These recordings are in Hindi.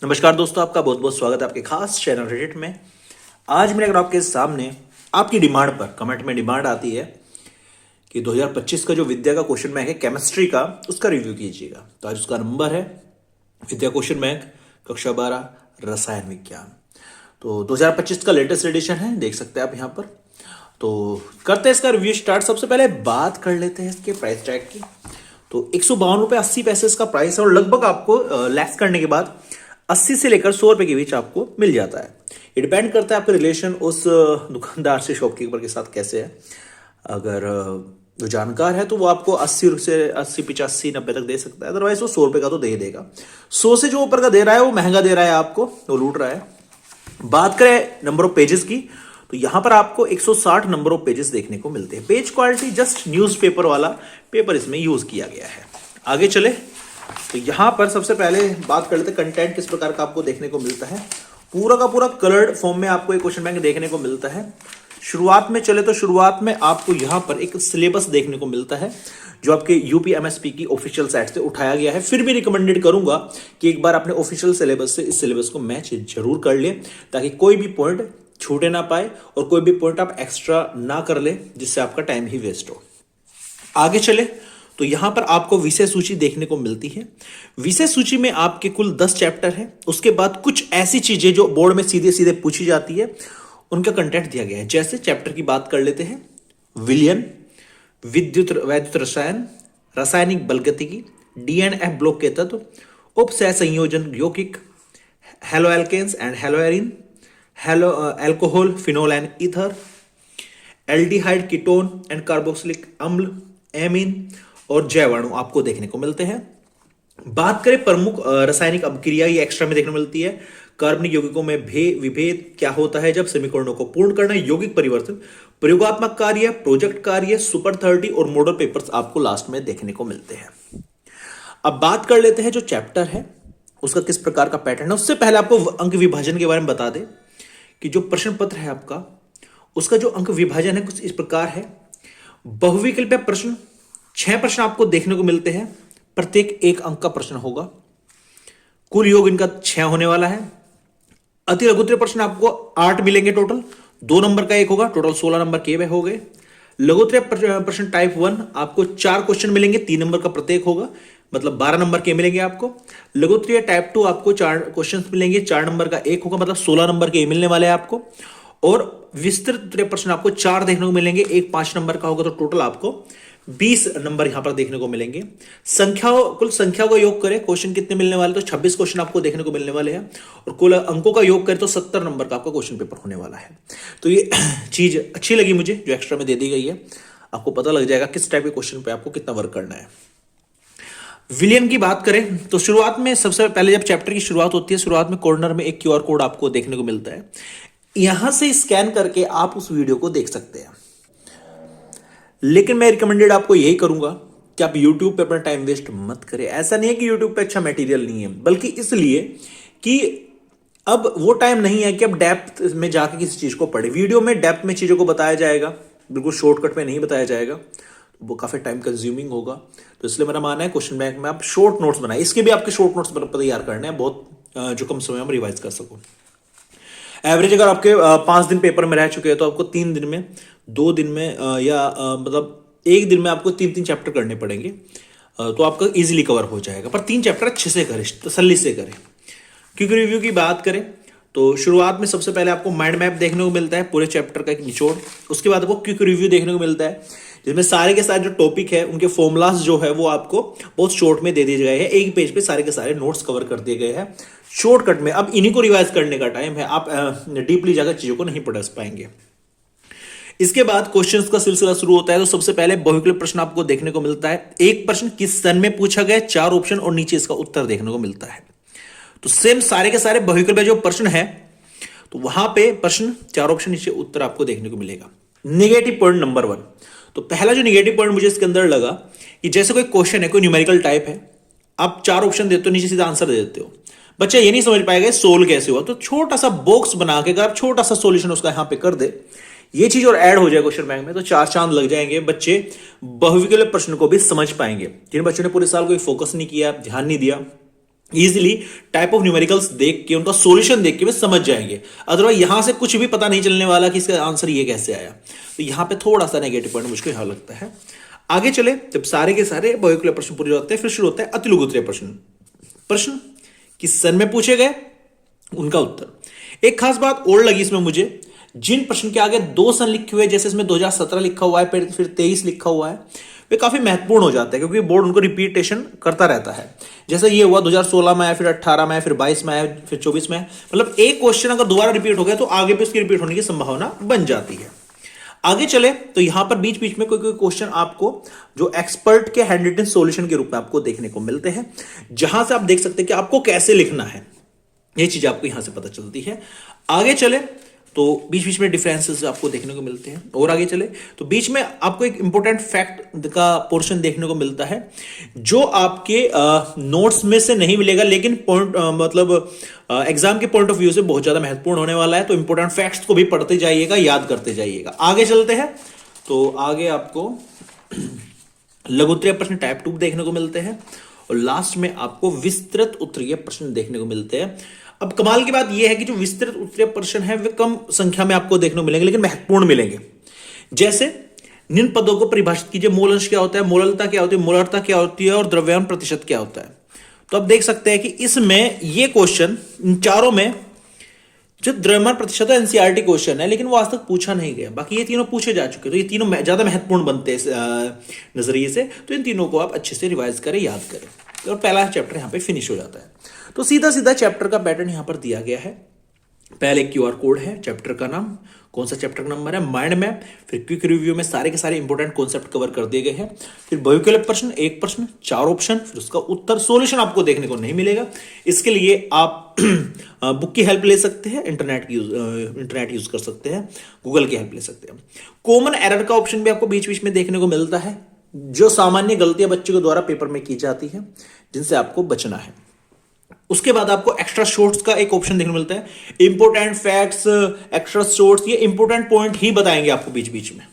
नमस्कार दोस्तों, आपका बहुत बहुत स्वागत है आपके खास चैनल रेडिट में। आज मैंने अगर आपके सामने आपकी डिमांड पर कमेंट में डिमांड आती है कि 2025 का जो विद्या का क्वेश्चन बैंक है केमिस्ट्री का, उसका रिव्यू कीजिएगा। तो आज उसका नंबर है विद्या क्वेश्चन बैंक कक्षा 12 रसायन विज्ञान। तो 2025 का लेटेस्ट एडिशन है, देख सकते हैं आप यहाँ पर। तो करते हैं इसका रिव्यू स्टार्ट। सबसे पहले बात कर लेते हैं इसके प्राइस टैग की। तो 152 रुपये 80 पैसे इसका प्राइस है और लगभग आपको लेस करने के बाद 80 से लेकर 100 रुपए के बीच आपको मिल जाता है। ये डिपेंड करता है आपका रिलेशन उस दुकानदार से, शॉपकीपर के साथ कैसे है। अगर जो जानकार है तो वो आपको 80 से 80 85 90 तक दे सकता है, अदरवाइज वो 100 रुपए का तो दे ही देगा। 100 से जो ऊपर का दे रहा है वो महंगा दे रहा है आपको, वो लूट रहा है। बात करें नंबर ऑफ पेजेस की, तो यहां पर आपको 160 नंबर ऑफ पेजेस देखने को मिलते हैं। पेज क्वालिटी जस्ट न्यूज़पेपर वाला पेपर इसमें यूज किया गया है। आगे चले तो यहां पर सबसे पहले बात कर लेते हैं कंटेंट किस प्रकार का आपको देखने को मिलता है। पूरा का पूरा कलर्ड फॉर्म में आपको एक क्वेश्चन बैंक देखने को मिलता है। शुरुआत में चले तो शुरुआत में आपको यहां पर एक सिलेबस देखने को मिलता है जो आपके यूपीएमएसपी की ऑफिशियल साइट से उठाया गया है। फिर भी रिकमेंडेड करूंगा कि एक बार अपने ऑफिशियल सिलेबस से इस सिलेबस को मैच जरूर कर ले, ताकि कोई भी पॉइंट छूटे ना पाए और कोई भी पॉइंट आप एक्स्ट्रा ना कर ले जिससे आपका टाइम ही वेस्ट हो। आगे चले तो यहां पर आपको विषय सूची देखने को मिलती है। विषय सूची में आपके कुल 10 चैप्टर है। उसके बाद कुछ ऐसी चीजें जो बोर्ड में सीधे सीधे पूछी जाती है उनका कंटेंट दिया गया है। जैसे चैप्टर की बात कर लेते हैं, विलयन, वैद्युत रसायन, रासायनिक बलगतिकी, डीएनएफ ब्लॉक के तत्व, उप सह संयोजन यौगिक, haloalkanes and haloarenes, halo alcohol, phenol and ether, aldehyde, ketone and carboxylic अम्ल, एमीन और जैवाणु आपको देखने को मिलते हैं। बात करें प्रमुख रासायनिक अभिक्रिया, ये एक्स्ट्रा में देखने को मिलती है। कार्बनिक यौगिकों में विभेद क्या होता है जब समीकरणों को पूर्ण करना, यौगिक परिवर्तन, प्रयोगात्मक कार्य, प्रोजेक्ट कार्य, सुपर 30 और मॉडल पेपर्स आपको लास्ट में देखने को मिलते हैं। अब बात कर लेते हैं जो चैप्टर है उसका किस प्रकार का पैटर्न है। उससे पहले आपको अंक विभाजन के बारे में बता दें कि जो प्रश्न पत्र है आपका, उसका जो अंक विभाजन है कुछ इस प्रकार है। बहुविकल्पीय प्रश्न 6 प्रश्न आपको देखने को मिलते हैं, प्रत्येक 1 अंक का प्रश्न होगा। कुल योग इनका 6 होने वाला है। अति लघुत्तरीय प्रश्न आपको 8 मिलेंगे टोटल, 2 नंबर का 1 होगा, टोटल 16 नंबर के हो गए। लघुत्तरीय प्रश्न टाइप 1 आपको 4 क्वेश्चन मिलेंगे, 3 नंबर का प्रत्येक होगा, मतलब 12 नंबर के मिलेंगे आपको। लघुत्तरीय टाइप 2 आपको 4 क्वेश्चन मिलेंगे, 4 नंबर का 1 होगा, मतलब 16 नंबर के मिलने वाले हैं आपको। और विस्तृत प्रश्न आपको 4 देखने को मिलेंगे, एक 5 नंबर का होगा, तो टोटल आपको 20 नंबर यहां पर देखने को मिलेंगे। कुल संख्याओं का योग करें, क्वेश्चन कितने मिलने वाले, तो 26 क्वेश्चन आपको देखने को मिलने वाले हैं। और कुल अंकों का योग करें तो 70 नंबर का आपका क्वेश्चन पेपर होने वाला है। तो ये चीज अच्छी लगी मुझे जो एक्स्ट्रा में दे दी गई है। आपको पता लग जाएगा किस टाइप के क्वेश्चन पे आपको कितना वर्क करना है। विलियन की बात करें तो शुरुआत में सबसे पहले जब चैप्टर की शुरुआत होती है, शुरुआत में कॉर्नर में एक क्यूआर कोड आपको देखने को मिलता है। यहां से स्कैन करके आप उस वीडियो को देख सकते हैं। लेकिन मैं रिकमेंडेड आपको यही करूंगा कि आप YouTube पे अपना टाइम वेस्ट मत करें। ऐसा नहीं है कि YouTube पे अच्छा मटेरियल नहीं है, बल्कि इसलिए कि अब वो टाइम नहीं है कि अब डेप्थ में जाके किसी चीज को पढ़े। वीडियो में डेप्थ में चीजों को बताया जाएगा, बिल्कुल शॉर्टकट में नहीं बताया जाएगा, वो काफी टाइम कंज्यूमिंग होगा। तो इसलिए मेरा मानना है क्वेश्चन बैंक में आप शॉर्ट नोट्स बनाए। इसके भी आपके शॉर्ट नोट्स तैयार करने हैं, बहुत जो कम समय में रिवाइज कर सको। एवरेज अगर आपके 5 दिन पेपर में रह चुके हैं तो आपको 3 दिन में, 2 दिन में या मतलब 1 दिन में आपको 3-3 चैप्टर करने पड़ेंगे, तो आपका इजीली कवर हो जाएगा। पर 3 चैप्टर अच्छे से करें, तसल्ली से करें। क्विक रिव्यू की बात करें तो शुरुआत में सबसे पहले आपको माइंड मैप देखने को मिलता है, पूरे चैप्टर का एक निचोड़। उसके बाद आपको क्विक रिव्यू देखने को मिलता है, जिसमें सारे के सारे जो टॉपिक है उनके फॉर्मूलाज जो है वो आपको बहुत शॉर्ट में दे दिए गए हैं। एक पेज पे सारे के सारे नोट्स कवर कर दिए गए हैं शॉर्टकट में। अब इन्हीं को रिवाइज करने का टाइम है, आप डीपली जाकर चीजों को नहीं पढ़ पाएंगे। इसके बाद क्वेश्चंस का सिलसिला शुरू होता है। तो सबसे पहले बहुविकल्प प्रश्न आपको देखने को मिलता है। एक प्रश्न किस सन में पूछा गया, 4 ऑप्शन और नीचे इसका उत्तर देखने को मिलता है। तो सेम सारे के सारे बहुविकल्प जो प्रश्न है तो वहां पे प्रश्न 4 ऑप्शन, नीचे उत्तर आपको देखने को मिलेगा। नेगेटिव पॉइंट नंबर 1, तो पहला जो नेगेटिव पॉइंट मुझे इसके अंदर लगा कि जैसे कोई क्वेश्चन है, कोई न्यूमेरिकल टाइप है, आप 4 ऑप्शन देते हो, नीचे सीधा आंसर दे देते हो, बच्चा ये नहीं समझ पाएगा सोल्व कैसे हुआ। तो छोटा सा बॉक्स बना के अगर आप छोटा सा सॉल्यूशन उसका यहां पे कर दे, ये चीज और ऐड हो जाए क्वेश्चन बैंक में, तो 4 चांद लग जाएंगे। बच्चे बहुविकल्प प्रश्न को भी समझ पाएंगे। जिन बच्चों ने पूरे साल कोई फोकस नहीं किया, ध्यान नहीं दिया, इजीली टाइप ऑफ न्यूमेरिकल्स देख के उनका सॉल्यूशन देख के वे समझ जाएंगे। अदरवाइज यहां से कुछ भी पता नहीं चलने वाला कि इसका आंसर ये कैसे आया। तो यहां पे थोड़ा सा नेगेटिव पॉइंट मुझको यहां लगता है। आगे चले, जब सारे के सारे बहुविकल्पीय प्रश्न पूरे होते हैं, फिर शुरू होता है अतिलघुत्तरीय प्रश्न। प्रश्न किस सन में पूछे गए, उनका उत्तर। एक खास बात और लगी इसमें मुझे, जिन प्रश्न के आगे 2 सन लिखे हुए, जैसे इसमें 2017 लिखा हुआ है, फिर 23 लिखा हुआ है, वे काफी महत्वपूर्ण हो जाते हैं, क्योंकि बोर्ड उनको रिपीटेशन करता रहता है। जैसे ये हुआ 2016 में आया, फिर 18 में आया, फिर 22 में आया, फिर 24 में आया। मतलब एक क्वेश्चन अगर दोबारा रिपीट हो गया तो आगे भी उसकी रिपीट होने की संभावना बन जाती है। आगे चले तो यहां पर बीच बीच में कोई कोई क्वेश्चन आपको जो एक्सपर्ट के हैंड रिटन सॉल्यूशन के रूप में आपको देखने को मिलते हैं, जहां से आप देख सकते हैं कि आपको कैसे लिखना है। ये चीज आपको यहां से पता चलती है। आगे चले तो बीच बीच में डिफरेंसेस आपको देखने को मिलते हैं। और आगे चले तो बीच में आपको एक इंपॉर्टेंट फैक्ट का पोर्शन देखने को मिलता है, जो आपके नोट्स में से नहीं मिलेगा, लेकिन पॉइंट मतलब एग्जाम के पॉइंट ऑफ व्यू से बहुत ज्यादा महत्वपूर्ण होने वाला है। तो इंपॉर्टेंट फैक्ट्स को भी पढ़ते जाइएगा, याद करते जाइएगा। आगे चलते हैं तो आगे आपको लघुत्तरीय प्रश्न टाइप 2 देखने को मिलते हैं, और लास्ट में आपको विस्तृत उत्तरीय प्रश्न देखने को मिलते हैं। अब कमाल की बात यह है कि जो विस्तृत उत्तरीय प्रश्न है वे कम संख्या में आपको देखने को मिलेंगे, लेकिन महत्वपूर्ण मिलेंगे। जैसे निम्न पदों को परिभाषित कीजिए, मोल अंश क्या होता है, मोललता क्या होती है, मोलरता क्या होती है, और द्रव्यमान प्रतिशत क्या होता है। तो आप देख सकते हैं कि इसमें ये क्वेश्चन इन चारों में जो द्रव्यमान प्रतिशत है एनसीईआरटी क्वेश्चन है, लेकिन वो आज तक पूछा नहीं गया। बाकी ये तीनों पूछे जा चुके, तो ये तीनों ज्यादा महत्वपूर्ण बनते हैं नजरिए से। तो इन तीनों को आप अच्छे से रिवाइज करें, याद करें, और पहला चैप्टर यहां पे फिनिश हो जाता है। तो सीधा सीधा चैप्टर का पैटर्न यहां पर दिया गया है। पहले क्यूआर कोड है, चैप्टर का नाम, कौन सा चैप्टर नंबर है, माइंड मैप, फिर क्विक रिव्यू में सारे के सारे इंपॉर्टेंट कॉन्सेप्ट कवर कर दिए गए हैं। फिर बहुविकल्प प्रश्न, एक प्रश्न, 4 ऑप्शन, फिर उसका उत्तर, सॉल्यूशन आपको देखने को नहीं मिलेगा। इसके लिए आप बुक की हेल्प ले सकते हैं, इंटरनेट यूज कर सकते हैं, गूगल की हेल्प ले सकते हैं। कॉमन एरर का ऑप्शन भी आपको बीच बीच में देखने को मिलता है, जो सामान्य गलतियां बच्चों के द्वारा पेपर में की जाती है, जिनसे आपको बचना है। उसके बाद आपको एक्स्ट्रा शॉर्ट्स का एक ऑप्शन देखने को मिलता है। इंपोर्टेंट फैक्ट्स, एक्स्ट्रा शॉर्ट्स, ये इंपोर्टेंट पॉइंट ही बताएंगे आपको बीच बीच में।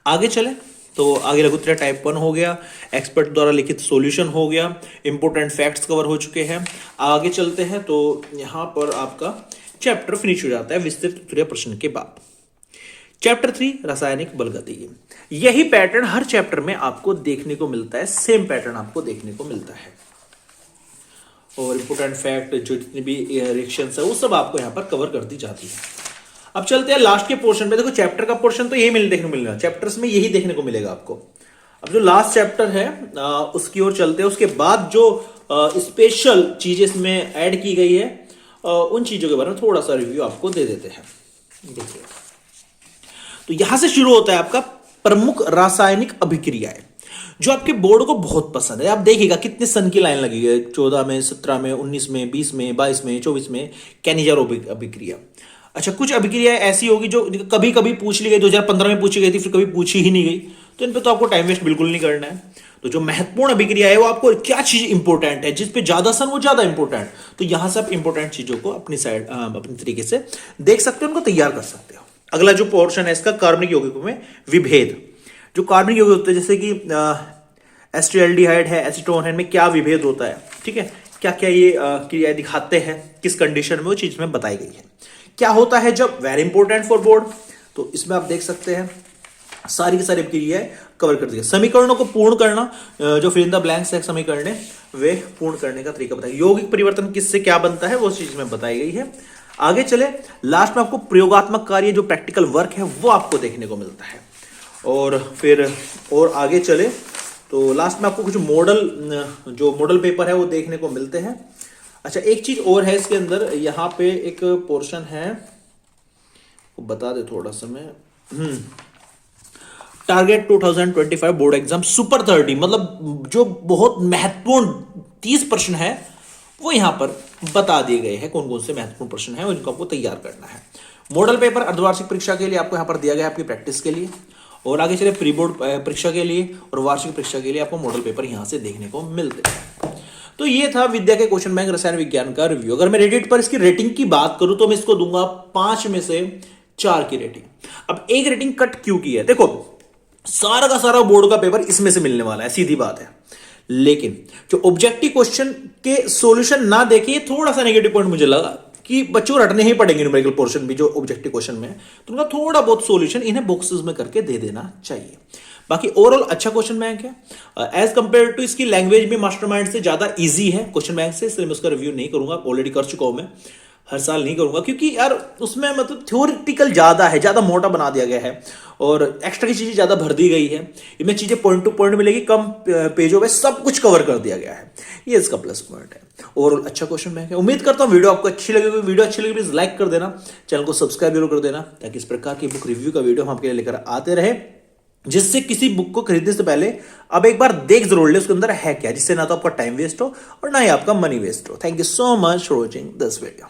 आगे चले तो आगे लघुत्तरीय टाइप 1 हो गया, एक्सपर्ट द्वारा लिखित सॉल्यूशन हो गया, इंपोर्टेंट फैक्ट्स कवर हो चुके हैं। आगे चलते हैं तो यहां पर आपका चैप्टर फिनिश हो जाता है विस्तृत उत्तरीय प्रश्न के बाद। चैप्टर 3 रासायनिक बलगति। यही पैटर्न हर चैप्टर में आपको देखने को मिलता है, सेम पैटर्न आपको देखने को मिलता है। और इंपोर्टेंट फैक्ट जो जितनी भी रिएक्शंस है वो सब आपको यहाँ पर कवर कर दी जाती है। अब चलते हैं लास्ट के पोर्शन पे। देखो चैप्टर का पोर्शन तो यही देखने को मिलेगा, चैप्टर्स में यही देखने को मिलेगा आपको। अब जो लास्ट चैप्टर है उसकी ओर चलते हैं। उसके बाद जो स्पेशल चीजें इसमें ऐड की गई है, उन चीजों के बारे में थोड़ा सा रिव्यू आपको दे देते हैं। देखिए, तो यहां से शुरू होता है आपका प्रमुख रासायनिक अभिक्रियाएं, जो आपके बोर्ड को बहुत पसंद है। आप देखिएगा कितने सन की लाइन लगी है, 14 में, 17 में, 19 में, 20 में, 22 में, 24 में, कैनिजारोबिक अभिक्रिया। अच्छा, कुछ अभिक्रिया ऐसी होगी जो कभी कभी पूछ ली गई, 2015 में पूछी गई थी, फिर कभी पूछी ही नहीं गई, तो इन पे तो आपको टाइम वेस्ट बिल्कुल नहीं करना है। तो जो महत्वपूर्ण अभिक्रिया है वो आपको क्या चीज इंपॉर्टेंट है, जिस पे ज्यादा सन वो ज्यादा इंपॉर्टेंट, तो यहां से आप इंपॉर्टेंट चीजों को अपनी साइड अपनी तरीके से देख सकते हो, उनको तैयार कर सकते हो। अगला जो पोर्शन है इसका कार्बनिक यौगिकों में विभेद। जो कार्बनिक यौगिक होते हैं जैसे कि एस्टिल्डिहाइड है, एसीटोन है, इनमें क्या विभेद होता है, ठीक है, क्या क्या ये क्रियाएं दिखाते हैं, किस कंडीशन में, वो चीज में बताई गई है। क्या होता है जब, वेरी इंपॉर्टेंट फॉर बोर्ड, तो इसमें आप देख सकते हैं सारी की सारी क्रियाएं कवर कर दी है। समीकरणों को पूर्ण करना, जो फिल इन द ब्लैंक्स है समीकरण वे पूर्ण करने का तरीका बताया। यौगिक परिवर्तन किससे क्या बनता है वो चीज में बताई गई है। आगे चले, लास्ट में आपको प्रयोगात्मक कार्य जो प्रैक्टिकल वर्क है वो आपको देखने को मिलता है। और फिर और आगे चले तो लास्ट में आपको कुछ मॉडल पेपर है वो देखने को मिलते हैं। अच्छा, एक चीज और है इसके अंदर, यहाँ पे एक पोर्शन है वो बता दे थोड़ा सा मैं। टारगेट 2025 बोर्ड एग्जाम सुपर 30, मतलब जो बहुत महत्वपूर्ण 30 प्रश्न है वो यहां पर बता दिए गए हैं, कौन कौन से महत्वपूर्ण प्रश्न है जिनको आपको तैयार करना है। मॉडल पेपर अर्धवार्षिक परीक्षा के लिए आपको यहां पर दिया गया है आपकी प्रैक्टिस के लिए, और आगे चले प्री बोर्ड परीक्षा के लिए और वार्षिक परीक्षा के लिए आपको मॉडल पेपर यहां से देखने को मिलते हैं। तो ये था विद्या के क्वेश्चन बैंक रसायन विज्ञान का रिव्यू। अगर मैं रेडिट पर इसकी रेटिंग की बात करूं तो मैं इसको दूंगा 5 में से 4 की रेटिंग। अब एक रेटिंग कट क्यों की है, देखो सारा का सारा बोर्ड का पेपर इसमें से मिलने वाला है, सीधी बात है, लेकिन जो ऑब्जेक्टिव क्वेश्चन के सॉल्यूशन ना देके ये थोड़ा सा नेगेटिव पॉइंट मुझे लगा कि बच्चों रटने ही पड़ेंगे न्यूमेरिकल पोर्शन भी जो ऑब्जेक्टिव क्वेश्चन में है, तो उनका थोड़ा बहुत सॉल्यूशन इन्हें बॉक्सेस में करके दे देना चाहिए। बाकी ओवरऑल अच्छा क्वेश्चन बैंक है एज कंपेयर टू इसकी लैंग्वेज भी मास्टरमाइंड से ज्यादा इजी है क्वेश्चन बैंक से, इसलिए मैं उसका रिव्यू नहीं करूंगा, ऑलरेडी कर चुका हूं मैं, हर साल नहीं करूंगा क्योंकि यार उसमें मतलब थ्योरेटिकल ज्यादा है, ज्यादा मोटा बना दिया गया है और एक्स्ट्रा की चीजें ज्यादा भर दी गई है, इनमें चीजें पॉइंट टू पॉइंट मिलेगी, कम पेजों में सब कुछ कवर कर दिया गया है, ये इसका प्लस पॉइंट है। ओवरऑल अच्छा क्वेश्चन बैंक है। उम्मीद करता हूं वीडियो आपको अच्छी लगेगी, वीडियो अच्छी लगी प्लीज लाइक कर देना, चैनल को सब्सक्राइब जरूर कर देना ताकि इस प्रकार की बुक रिव्यू का वीडियो हम आपके लिए लेकर आते रहे, जिससे किसी बुक को खरीदने से पहले अब एक बार देख जरूर ले उसके अंदर है क्या, जिससे ना तो आपका टाइम वेस्ट हो और ना ही आपका मनी वेस्ट हो। Thank you so much for watching this video.